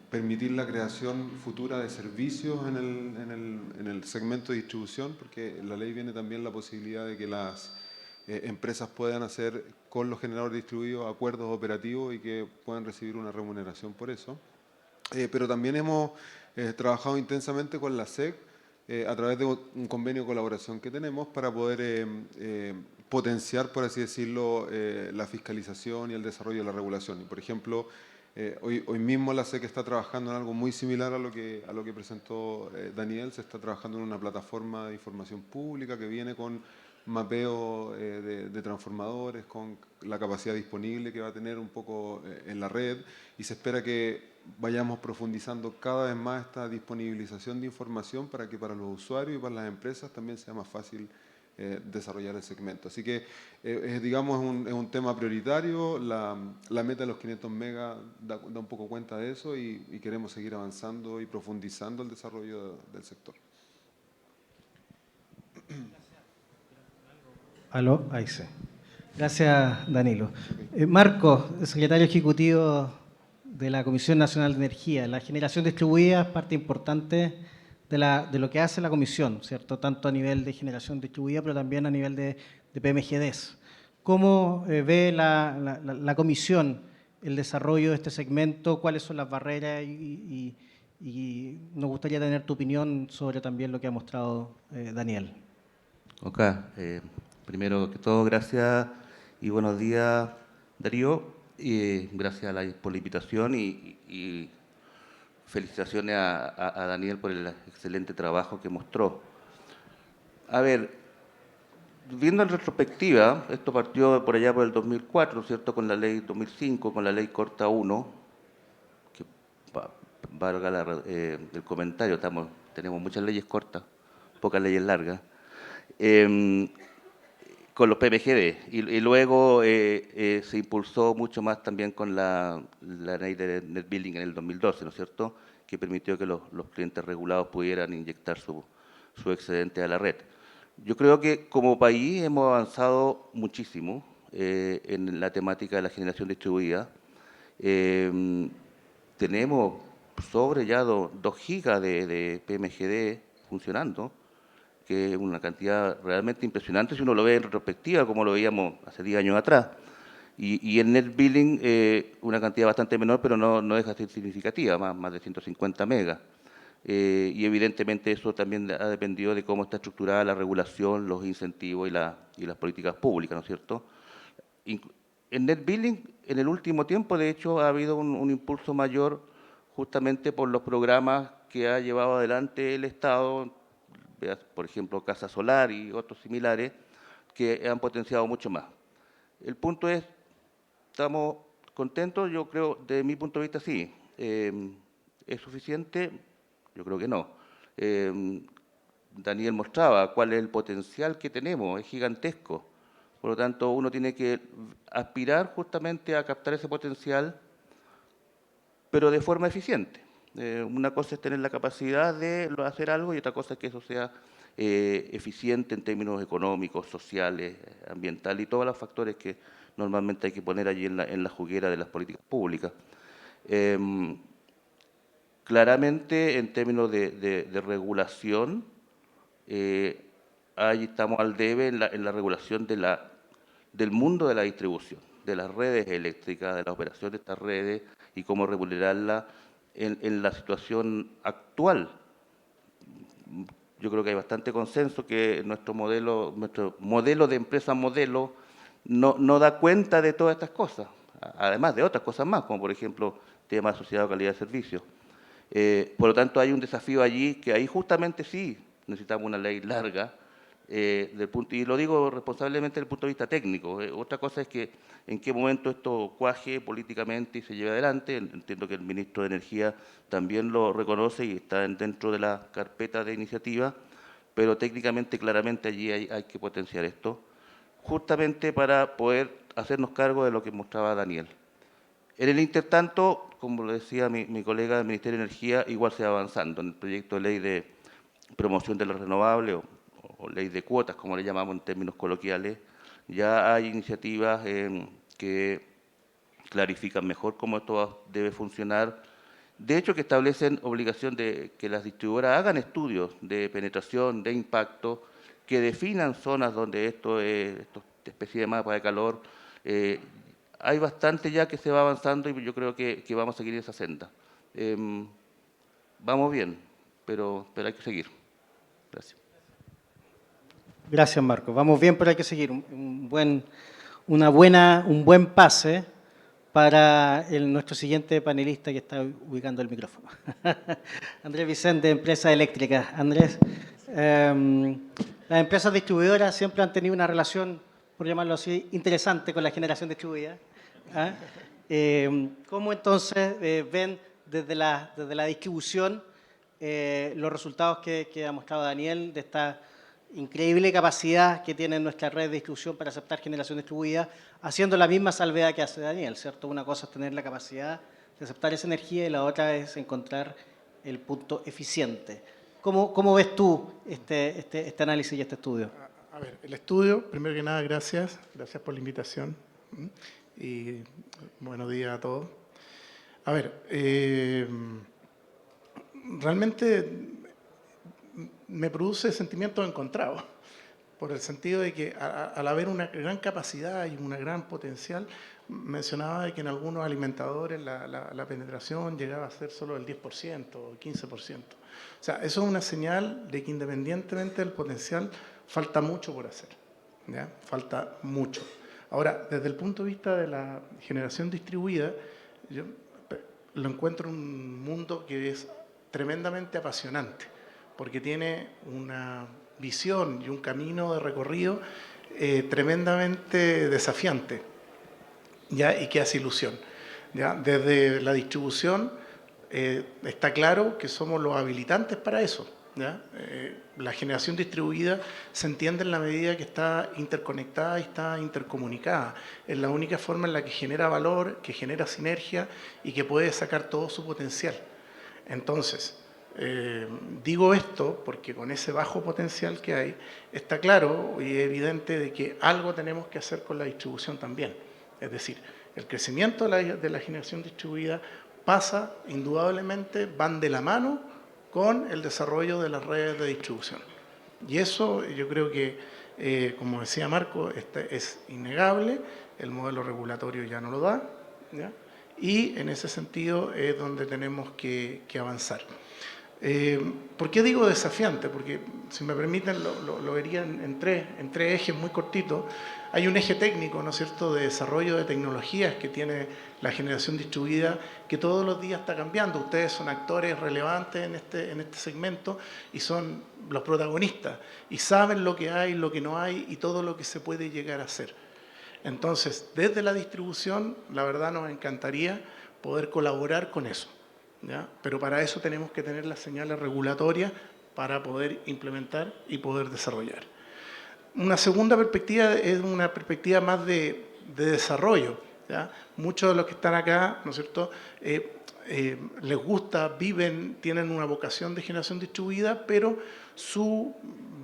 permitir la creación futura de servicios en el segmento de distribución, porque en la ley viene también la posibilidad de que las empresas puedan hacer con los generadores distribuidos acuerdos operativos y que puedan recibir una remuneración por eso. Pero también hemos trabajado intensamente con la SEC a través de un convenio de colaboración que tenemos para poder potenciar, por así decirlo, la fiscalización y el desarrollo de la regulación. Y, por ejemplo, hoy mismo la SEC está trabajando en algo muy similar a lo que presentó Daniel. Se está trabajando en una plataforma de información pública que viene con mapeo de transformadores, con la capacidad disponible que va a tener un poco en la red, y se espera que vayamos profundizando cada vez más esta disponibilización de información para que para los usuarios y para las empresas también sea más fácil desarrollar el segmento. Así que, digamos, es un tema prioritario. La meta de los 500 megas da un poco cuenta de eso, y queremos seguir avanzando y profundizando el desarrollo del sector. Aló, ahí sí. Gracias, Danilo. Marco, secretario ejecutivo de la Comisión Nacional de Energía. La generación distribuida es parte importante de lo que hace la Comisión, ¿cierto? Tanto a nivel de generación distribuida, pero también a nivel de PMGDs. ¿Cómo ve la Comisión el desarrollo de este segmento? ¿Cuáles son las barreras? Y nos gustaría tener tu opinión sobre también lo que ha mostrado Daniel. Ok, primero que todo, gracias y buenos días, Darío. Gracias por la invitación y felicitaciones a Daniel por el excelente trabajo que mostró. A ver, viendo en retrospectiva, esto partió por allá por el 2004, ¿cierto? Con la ley 2005, con la ley Corta 1, que valga el comentario, tenemos muchas leyes cortas, pocas leyes largas. Con los PMGD, y luego se impulsó mucho más también con la ley de net billing en el 2012, ¿no es cierto?, que permitió que los clientes regulados pudieran inyectar su excedente a la red. Yo creo que como país hemos avanzado muchísimo en la temática de la generación distribuida. Tenemos sobre ya 2 gigas de PMGD funcionando, que es una cantidad realmente impresionante si uno lo ve en retrospectiva, como lo veíamos hace 10 años atrás. Y en net billing una cantidad bastante menor, pero no deja de ser significativa, más de 150 megas. Y evidentemente eso también ha dependido de cómo está estructurada la regulación, los incentivos y las políticas públicas, ¿no es cierto? En net billing, en el último tiempo, de hecho, ha habido un impulso mayor justamente por los programas que ha llevado adelante el Estado, por ejemplo, Casa Solar y otros similares, que han potenciado mucho más. El punto es, ¿estamos contentos? Yo creo, desde mi punto de vista, sí. ¿Es suficiente? Yo creo que no. Daniel mostraba cuál es el potencial que tenemos, es gigantesco. Por lo tanto, uno tiene que aspirar justamente a captar ese potencial, pero de forma eficiente. Una cosa es tener la capacidad de hacer algo y otra cosa es que eso sea eficiente en términos económicos, sociales, ambientales y todos los factores que normalmente hay que poner allí en la juguera de las políticas públicas. Claramente, en términos de regulación, ahí estamos al debe en la regulación del mundo de la distribución, de las redes eléctricas, de la operación de estas redes y cómo regularla en la situación actual. Yo creo que hay bastante consenso que nuestro modelo de empresa modelo no da cuenta de todas estas cosas, además de otras cosas más, como por ejemplo temas asociados a calidad de servicio. Por lo tanto, hay un desafío allí que ahí justamente sí necesitamos una ley larga, y lo digo responsablemente desde el punto de vista técnico. Otra cosa es que en qué momento esto cuaje políticamente y se lleve adelante. Entiendo que el ministro de Energía también lo reconoce y está dentro de la carpeta de iniciativa, pero técnicamente, claramente, allí hay que potenciar esto, justamente para poder hacernos cargo de lo que mostraba Daniel. En el intertanto, como lo decía mi colega del Ministerio de Energía, igual se va avanzando en el proyecto de ley de promoción de las renovables o ley de cuotas, como le llamamos en términos coloquiales. Ya hay iniciativas que clarifican mejor cómo esto debe funcionar. De hecho, que establecen obligación de que las distribuidoras hagan estudios de penetración, de impacto, que definan zonas donde esta especie de mapa de calor. Hay bastante ya que se va avanzando y yo creo que vamos a seguir esa senda. Vamos bien, pero hay que seguir. Gracias. Gracias, Marco. Vamos bien, pero hay que seguir. Un buen pase para nuestro siguiente panelista que está ubicando el micrófono. Andrés Vicente, Empresa Eléctrica. Andrés, las empresas distribuidoras siempre han tenido una relación, por llamarlo así, interesante con la generación distribuida. ¿Ah? ¿Cómo entonces ven desde la distribución los resultados que ha mostrado Daniel de esta increíble capacidad que tiene nuestra red de distribución para aceptar generación distribuida, haciendo la misma salvedad que hace Daniel, ¿cierto? Una cosa es tener la capacidad de aceptar esa energía y la otra es encontrar el punto eficiente. ¿Cómo ves tú este análisis y este estudio? A ver, el estudio, primero que nada, gracias por la invitación y buenos días a todos. A ver, realmente me produce sentimientos encontrados, por el sentido de que al haber una gran capacidad y una gran potencial, mencionaba de que en algunos alimentadores la penetración llegaba a ser solo del 10% o 15%. O sea, eso es una señal de que independientemente del potencial, falta mucho por hacer, ¿ya? Falta mucho. Ahora, desde el punto de vista de la generación distribuida, yo lo encuentro un mundo que es tremendamente apasionante, porque tiene una visión y un camino de recorrido tremendamente desafiante, ¿ya? Y que hace ilusión, ¿ya? Desde la distribución está claro que somos los habilitantes para eso, ¿ya? La generación distribuida se entiende en la medida que está interconectada y está intercomunicada. Es la única forma en la que genera valor, que genera sinergia y que puede sacar todo su potencial. Entonces, digo esto porque con ese bajo potencial que hay, está claro y evidente de que algo tenemos que hacer con la distribución también. Es decir, el crecimiento de la generación distribuida pasa, indudablemente, van de la mano con el desarrollo de las redes de distribución. Y eso yo creo que, como decía Marco, es innegable, el modelo regulatorio ya no lo da, ¿ya? Y en ese sentido es donde tenemos que avanzar. ¿Por qué digo desafiante? Porque, si me permiten, lo vería en tres ejes muy cortitos. Hay un eje técnico, ¿no es cierto?, de desarrollo de tecnologías que tiene la generación distribuida, que todos los días está cambiando. Ustedes son actores relevantes en este segmento y son los protagonistas, y saben lo que hay, lo que no hay y todo lo que se puede llegar a hacer. Entonces, desde la distribución, la verdad nos encantaría poder colaborar con eso, ¿ya? Pero para eso tenemos que tener las señales regulatorias para poder implementar y poder desarrollar. Una segunda perspectiva es una perspectiva más de desarrollo, ¿ya? Muchos de los que están acá, ¿no es cierto?, les gusta, viven, tienen una vocación de generación distribuida, pero su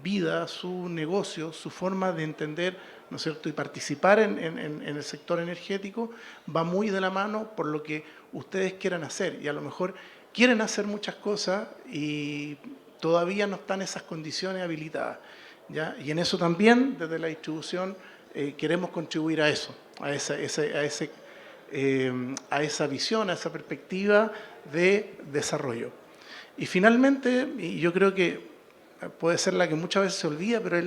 vida, su negocio, su forma de entender, ¿no es cierto?, y participar en el sector energético va muy de la mano por lo que ustedes quieran hacer, y a lo mejor quieren hacer muchas cosas y todavía no están esas condiciones habilitadas, ¿ya? Y en eso también, desde la distribución, queremos contribuir a eso, a esa visión, a esa perspectiva de desarrollo. Y finalmente, y yo creo que puede ser la que muchas veces se olvida, pero es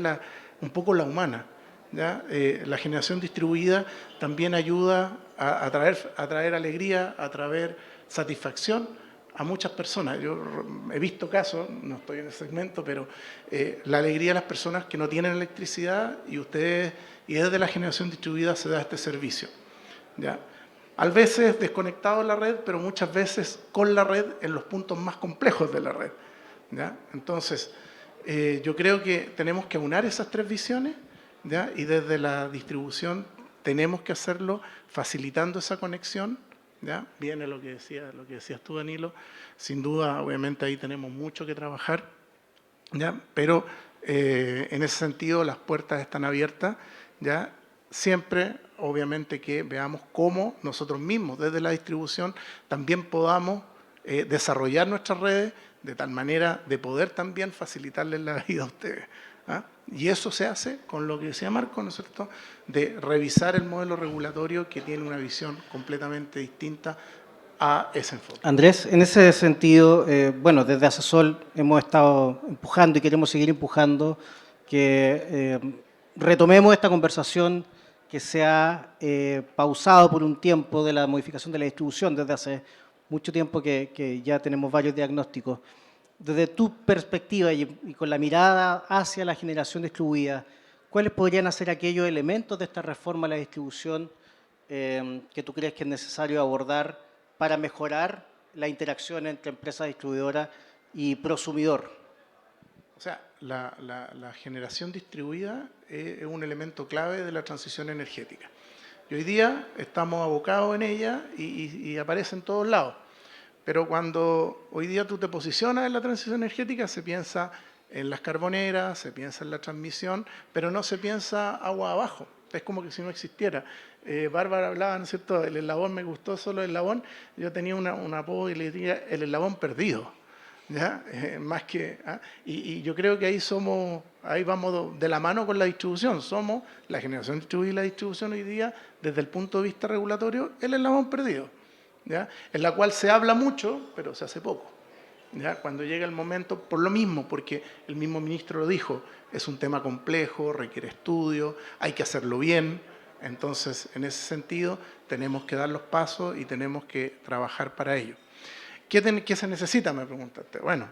un poco la humana, ¿ya? La generación distribuida también ayuda a traer alegría, a traer satisfacción a muchas personas. Yo he visto casos, no estoy en ese segmento, pero la alegría de las personas que no tienen electricidad y desde la generación distribuida se da este servicio, ¿ya? A veces desconectado de la red, pero muchas veces con la red en los puntos más complejos de la red, ¿ya? Entonces, yo creo que tenemos que aunar esas tres visiones, ¿ya? Y desde la distribución tenemos que hacerlo facilitando esa conexión, ¿ya? Viene lo que decías tú, Danilo. Sin duda, obviamente, ahí tenemos mucho que trabajar, ¿ya? Pero en ese sentido las puertas están abiertas, ¿ya? Siempre, obviamente, que veamos cómo nosotros mismos, desde la distribución, también podamos desarrollar nuestras redes de tal manera de poder también facilitarles la vida a ustedes, ¿ah? Y eso se hace con lo que decía Marco, ¿no es cierto?, de revisar el modelo regulatorio que tiene una visión completamente distinta a ese enfoque. Andrés, en ese sentido, bueno, desde Asesol hemos estado empujando y queremos seguir empujando que retomemos esta conversación que se ha pausado por un tiempo de la modificación de la distribución desde hace mucho tiempo que ya tenemos varios diagnósticos. Desde tu perspectiva y con la mirada hacia la generación distribuida, ¿cuáles podrían ser aquellos elementos de esta reforma a la distribución que tú crees que es necesario abordar para mejorar la interacción entre empresa distribuidora y prosumidor? O sea, la generación distribuida es un elemento clave de la transición energética. Y hoy día estamos abocados en ella y aparece en todos lados. Pero cuando hoy día tú te posicionas en la transición energética, se piensa en las carboneras, se piensa en la transmisión, pero no se piensa agua abajo. Es como que si no existiera. Bárbara hablaba, ¿no es cierto?, el eslabón, me gustó solo el eslabón. Yo tenía un apodo y le diría el eslabón perdido, ¿ya? Más que, ¿ah? Y yo creo que ahí vamos de la mano con la distribución. Somos la generación distribuida y la distribución hoy día, desde el punto de vista regulatorio, el eslabón perdido, ¿ya? En la cual se habla mucho, pero se hace poco, ¿ya? Cuando llega el momento, por lo mismo, porque el mismo ministro lo dijo, es un tema complejo, requiere estudio, hay que hacerlo bien. Entonces, en ese sentido, tenemos que dar los pasos y tenemos que trabajar para ello. ¿Qué se necesita?, me preguntaste. Bueno,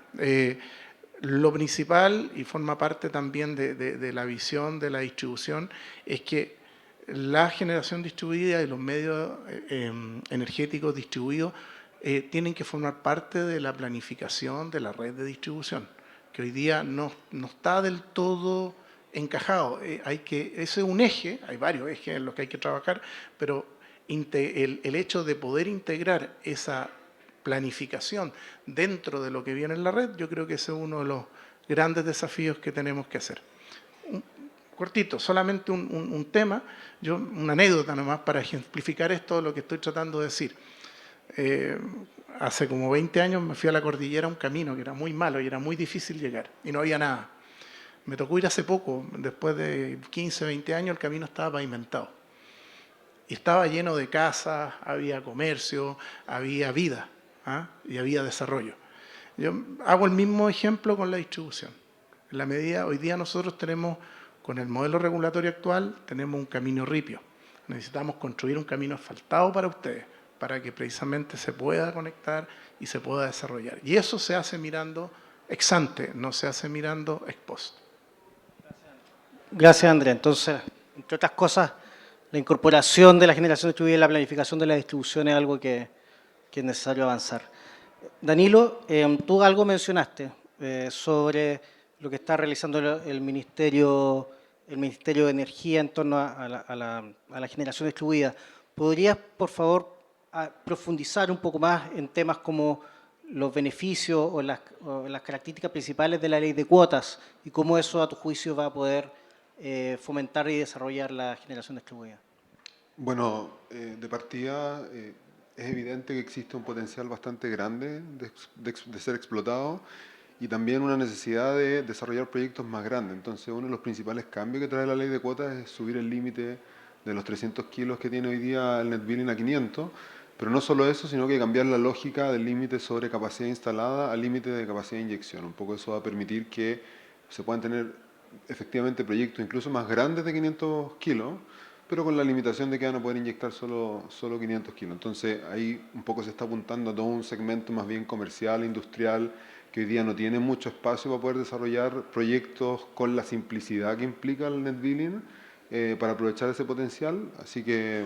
lo principal, y forma parte también de la visión de la distribución, es que la generación distribuida y los medios energéticos distribuidos tienen que formar parte de la planificación de la red de distribución, que hoy día no está del todo encajado. Ese es un eje, hay varios ejes en los que hay que trabajar, pero el hecho de poder integrar esa planificación dentro de lo que viene en la red, yo creo que ese es uno de los grandes desafíos que tenemos que hacer. Cortito, solamente un tema, una anécdota nomás para ejemplificar esto, lo que estoy tratando de decir. Hace como 20 años me fui a la cordillera, un camino que era muy malo y era muy difícil llegar y no había nada. Me tocó ir hace poco, después de 15, 20 años, el camino estaba pavimentado. Y estaba lleno de casas, había comercio, había vida, ¿ah? Y había desarrollo. Yo hago el mismo ejemplo con la distribución. En la medida, hoy día nosotros tenemos, con el modelo regulatorio actual, tenemos un camino ripio. Necesitamos construir un camino asfaltado para ustedes, para que precisamente se pueda conectar y se pueda desarrollar. Y eso se hace mirando ex ante, no se hace mirando ex post. Gracias, Andrea. Entonces, entre otras cosas, la incorporación de la generación distribuida y la planificación de la distribución es algo que es necesario avanzar. Danilo, tú algo mencionaste sobre lo que está realizando el Ministerio de Energía en torno a la generación distribuida. ¿Podrías, por favor, profundizar un poco más en temas como los beneficios o las características principales de la ley de cuotas y cómo eso, a tu juicio, va a poder fomentar y desarrollar la generación distribuida? Bueno, de partida, es evidente que existe un potencial bastante grande de ser explotado y también una necesidad de desarrollar proyectos más grandes. Entonces, uno de los principales cambios que trae la ley de cuotas es subir el límite de los 300 kilos que tiene hoy día el net billing a 500, pero no solo eso, sino que cambiar la lógica del límite sobre capacidad instalada al límite de capacidad de inyección. Un poco eso va a permitir que se puedan tener efectivamente proyectos incluso más grandes de 500 kilos, pero con la limitación de que van a poder inyectar solo 500 kilos. Entonces ahí un poco se está apuntando a todo un segmento más bien comercial, industrial, que hoy día no tiene mucho espacio para poder desarrollar proyectos con la simplicidad que implica el net billing para aprovechar ese potencial. Así que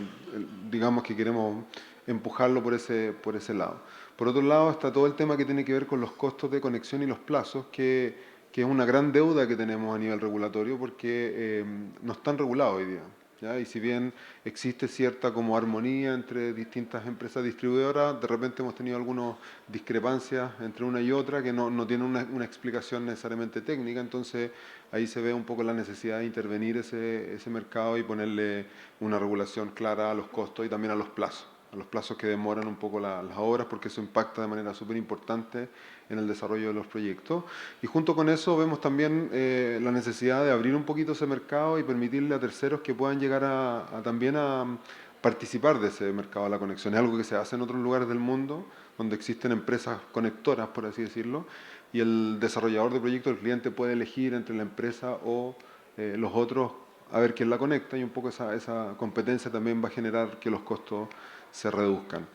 digamos que queremos empujarlo por ese lado. Por otro lado está todo el tema que tiene que ver con los costos de conexión y los plazos, que es una gran deuda que tenemos a nivel regulatorio porque no están regulados hoy día, ¿ya? Y si bien existe cierta como armonía entre distintas empresas distribuidoras, de repente hemos tenido algunas discrepancias entre una y otra que no tienen una explicación necesariamente técnica. Entonces ahí se ve un poco la necesidad de intervenir ese mercado y ponerle una regulación clara a los costos y también a los plazos que demoran un poco las obras, porque eso impacta de manera súper importante en el desarrollo de los proyectos. Y junto con eso vemos también la necesidad de abrir un poquito ese mercado y permitirle a terceros que puedan llegar también a participar de ese mercado de la conexión. Es algo que se hace en otros lugares del mundo, donde existen empresas conectoras, por así decirlo, y el desarrollador de proyectos, el cliente, puede elegir entre la empresa o los otros a ver quién la conecta, y un poco esa competencia también va a generar que los costos se reduzcan.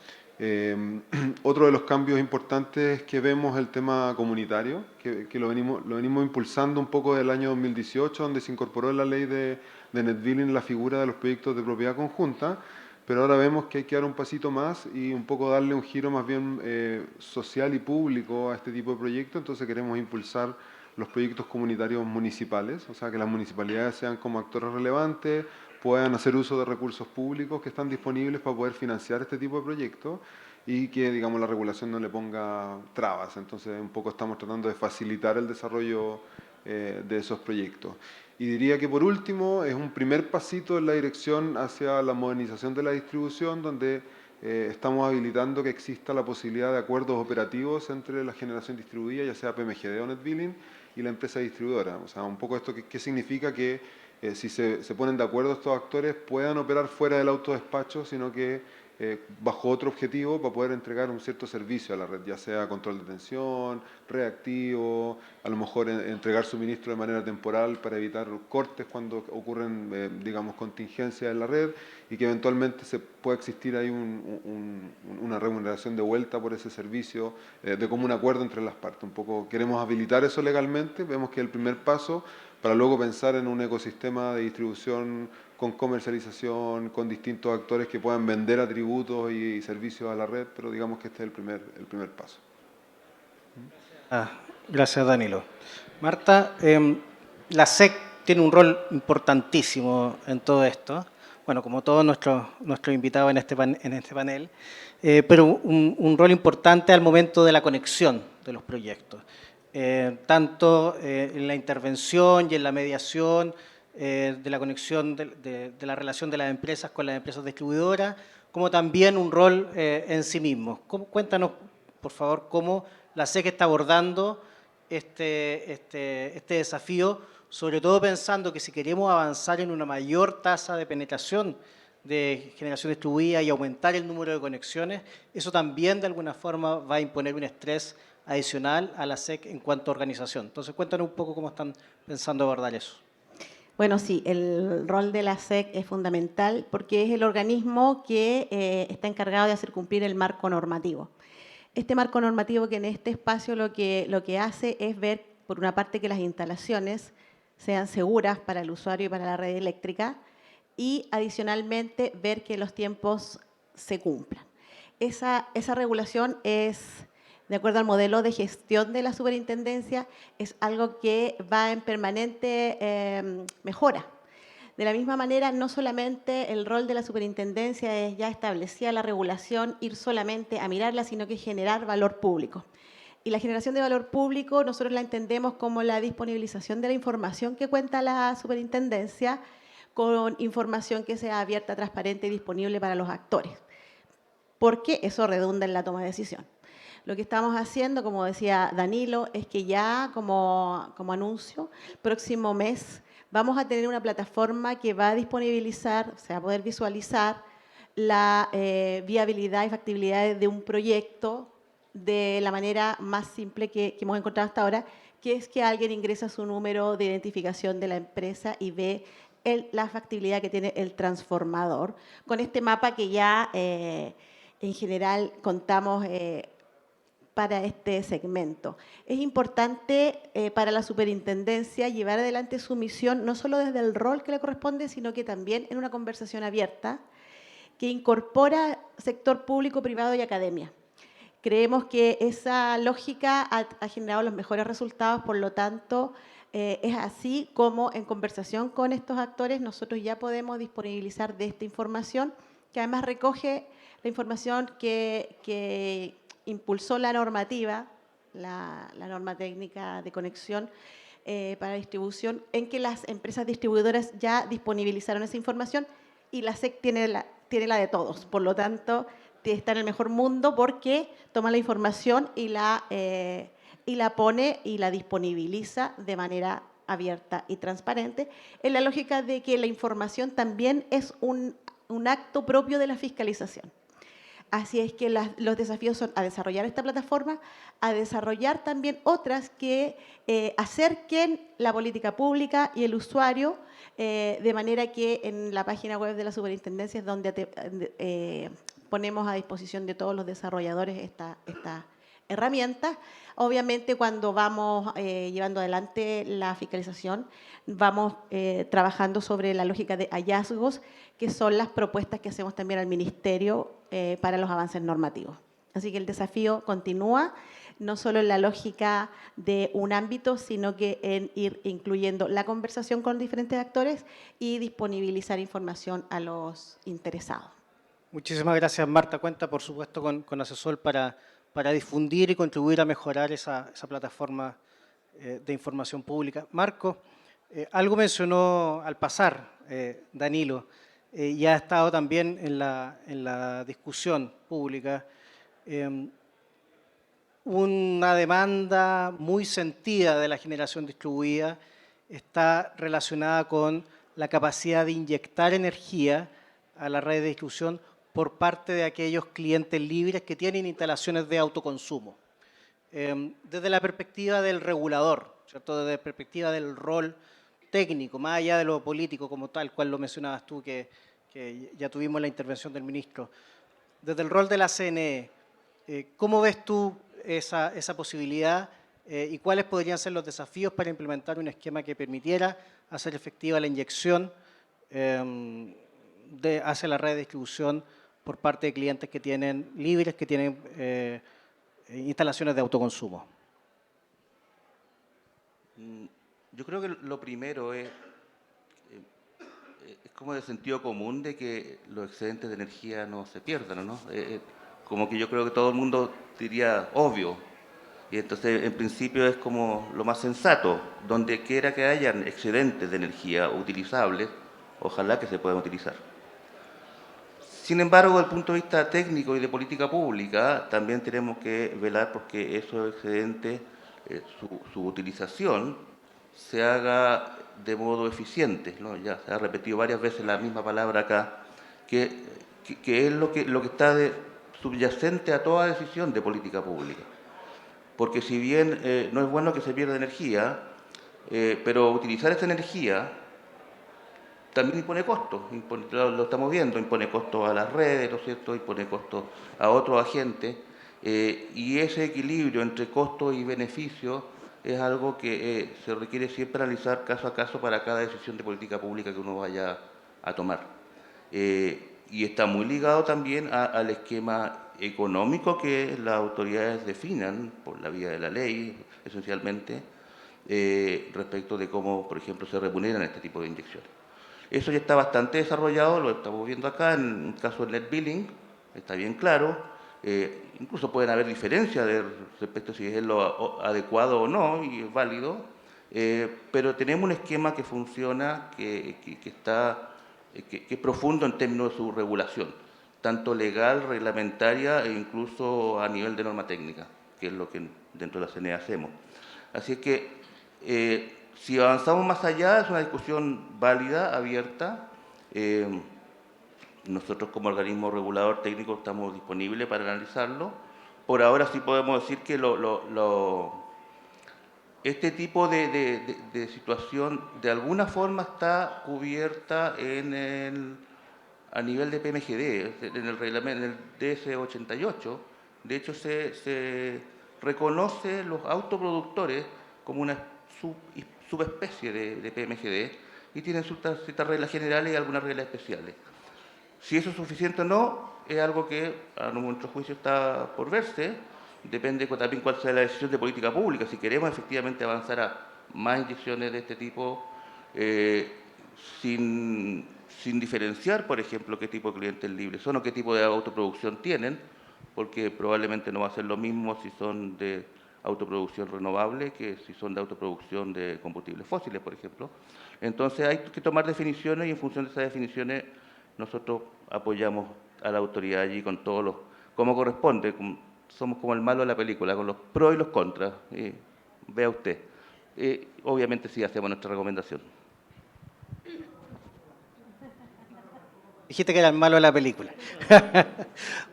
Otro de los cambios importantes que vemos es el tema comunitario, que lo venimos impulsando un poco del año 2018, donde se incorporó en la ley de net billing la figura de los proyectos de propiedad conjunta, pero ahora vemos que hay que dar un pasito más y un poco darle un giro más bien social y público a este tipo de proyectos. Entonces queremos impulsar los proyectos comunitarios municipales, o sea, que las municipalidades sean como actores relevantes, puedan hacer uso de recursos públicos que están disponibles para poder financiar este tipo de proyectos y que, digamos, la regulación no le ponga trabas. Entonces, un poco estamos tratando de facilitar el desarrollo de esos proyectos. Y diría que, por último, es un primer pasito en la dirección hacia la modernización de la distribución, donde estamos habilitando que exista la posibilidad de acuerdos operativos entre la generación distribuida, ya sea PMGD o net billing, y la empresa distribuidora. O sea, un poco esto, ¿qué significa? Que si se ponen de acuerdo estos actores, puedan operar fuera del autodespacho, sino que bajo otro objetivo para poder entregar un cierto servicio a la red, ya sea control de tensión, reactivo, a lo mejor entregar suministro de manera temporal para evitar cortes cuando ocurren, digamos, contingencias en la red, y que eventualmente se pueda existir ahí una remuneración de vuelta por ese servicio de común acuerdo entre las partes. Un poco queremos habilitar eso legalmente, vemos que es el primer paso para luego pensar en un ecosistema de distribución con comercialización, con distintos actores que puedan vender atributos y servicios a la red, pero digamos que este es el primer paso. Gracias, Danilo. Marta, la SEC tiene un rol importantísimo en todo esto, bueno, como todos nuestros invitados en este panel, pero un rol importante al momento de la conexión de los proyectos, tanto en la intervención y en la mediación de la conexión de la relación de las empresas con las empresas distribuidoras, como también un rol en sí mismo. Cuéntanos, por favor, cómo la SEC está abordando este desafío, sobre todo pensando que si queremos avanzar en una mayor tasa de penetración de generación distribuida y aumentar el número de conexiones, eso también de alguna forma va a imponer un estrés adicional a la SEC en cuanto a organización. Entonces, cuéntanos un poco cómo están pensando abordar eso. Bueno, sí, el rol de la SEC es fundamental porque es el organismo que está encargado de hacer cumplir el marco normativo. Este marco normativo que en este espacio lo que hace es ver, por una parte, que las instalaciones sean seguras para el usuario y para la red eléctrica, y adicionalmente ver que los tiempos se cumplan. Esa regulación es, de acuerdo al modelo de gestión de la superintendencia, es algo que va en permanente mejora. De la misma manera, no solamente el rol de la superintendencia es ya establecida la regulación, ir solamente a mirarla, sino que generar valor público. Y la generación de valor público nosotros la entendemos como la disponibilización de la información que cuenta la superintendencia, con información que sea abierta, transparente y disponible para los actores. porque eso redunda en la toma de decisión. Lo que estamos haciendo, como decía Danilo, es que ya como anuncio, próximo mes vamos a tener una plataforma que va a disponibilizar, o sea, poder visualizar la viabilidad y factibilidad de un proyecto de la manera más simple que hemos encontrado hasta ahora, que es que alguien ingresa su número de identificación de la empresa y ve la factibilidad que tiene el transformador. Con este mapa que ya en general contamos para este segmento. Es importante para la superintendencia llevar adelante su misión, no solo desde el rol que le corresponde, sino que también en una conversación abierta que incorpora sector público, privado y academia. Creemos que esa lógica ha generado los mejores resultados, por lo tanto, es así como en conversación con estos actores nosotros ya podemos disponibilizar de esta información, que además recoge la información que impulsó la normativa, la norma técnica de conexión para distribución, en que las empresas distribuidoras ya disponibilizaron esa información y la SEC tiene la de todos. Por lo tanto, está en el mejor mundo porque toma la información y la pone y la disponibiliza de manera abierta y transparente, en la lógica de que la información también es un acto propio de la fiscalización. Así es que los desafíos son a desarrollar esta plataforma, a desarrollar también otras que acerquen la política pública y el usuario, de manera que en la página web de la Superintendencia es donde ponemos a disposición de todos los desarrolladores esta herramientas. Obviamente, cuando vamos llevando adelante la fiscalización, vamos trabajando sobre la lógica de hallazgos, que son las propuestas que hacemos también al Ministerio para los avances normativos. Así que el desafío continúa, no solo en la lógica de un ámbito, sino que en ir incluyendo la conversación con diferentes actores y disponibilizar información a los interesados. Muchísimas gracias, Marta. Cuenta, por supuesto, con Asesol para difundir y contribuir a mejorar esa plataforma de información pública. Marco, algo mencionó al pasar Danilo, y ha estado también en la discusión pública, una demanda muy sentida de la generación distribuida está relacionada con la capacidad de inyectar energía a la red de distribución por parte de aquellos clientes libres que tienen instalaciones de autoconsumo. Desde la perspectiva del regulador, ¿cierto? Desde la perspectiva del rol técnico, más allá de lo político como tal, cual lo mencionabas tú, que ya tuvimos la intervención del ministro. Desde el rol de la CNE, ¿cómo ves tú esa posibilidad y cuáles podrían ser los desafíos para implementar un esquema que permitiera hacer efectiva la inyección hacia la red de distribución por parte de clientes que tienen libres, que tienen instalaciones de autoconsumo? Yo creo que lo primero es como de sentido común de que los excedentes de energía no se pierdan, ¿no? Como que yo creo que todo el mundo diría obvio. Y entonces, en principio, es como lo más sensato. Donde quiera que hayan excedentes de energía utilizables, ojalá que se puedan utilizar. Sin embargo, desde el punto de vista técnico y de política pública, también tenemos que velar porque esos excedentes, su utilización, se haga de modo eficiente, ¿no? Ya se ha repetido varias veces la misma palabra acá, que es lo que está subyacente a toda decisión de política pública. Porque si bien no es bueno que se pierda energía, pero utilizar esa energía también impone costos, lo estamos viendo, impone costos a las redes, ¿no es cierto?, impone costos a otros agentes, y ese equilibrio entre costos y beneficios es algo que se requiere siempre analizar caso a caso para cada decisión de política pública que uno vaya a tomar. Y está muy ligado también al esquema económico que las autoridades definan por la vía de la ley, esencialmente, respecto de cómo, por ejemplo, se remuneran este tipo de inyecciones. Eso ya está bastante desarrollado, lo estamos viendo acá en el caso del net billing, está bien claro. Incluso pueden haber diferencias respecto a si es lo adecuado o no, y es válido, pero tenemos un esquema que funciona, que es profundo en términos de su regulación. tanto legal, reglamentaria e incluso a nivel de norma técnica, que es lo que dentro de la CNE hacemos. Así que si avanzamos más allá, es una discusión válida, abierta. Nosotros como organismo regulador técnico estamos disponibles para analizarlo. Por ahora sí podemos decir que este tipo de situación de alguna forma está cubierta a nivel de PMGD, en el reglamento, en el DS88. De hecho, se reconoce los autoproductores como una subespecie de PMGD y tienen ciertas reglas generales y algunas reglas especiales. Si eso es suficiente o no, es algo que a nuestro juicio está por verse. Depende también cuál sea la decisión de política pública. Si queremos efectivamente avanzar a más inyecciones de este tipo, sin diferenciar, por ejemplo, qué tipo de clientes libres son o qué tipo de autoproducción tienen, porque probablemente no va a ser lo mismo si son de autoproducción renovable que si son de autoproducción de combustibles fósiles, por ejemplo. Entonces hay que tomar definiciones y en función de esas definiciones nosotros apoyamos a la autoridad allí con todos los, como corresponde, somos como el malo de la película, con los pros y los contras. Vea usted. Obviamente sí hacemos nuestra recomendación. Dijiste que era el malo de la película.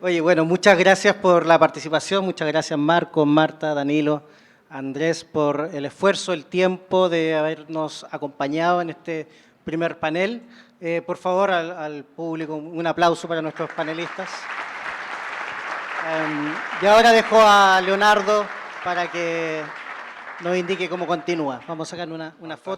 Oye, bueno, muchas gracias por la participación, muchas gracias Marco, Marta, Danilo, Andrés, por el esfuerzo, el tiempo de habernos acompañado en este primer panel. Por favor, al público, un aplauso para nuestros panelistas. Y ahora dejo a Leonardo para que nos indique cómo continúa. Vamos a sacar una foto.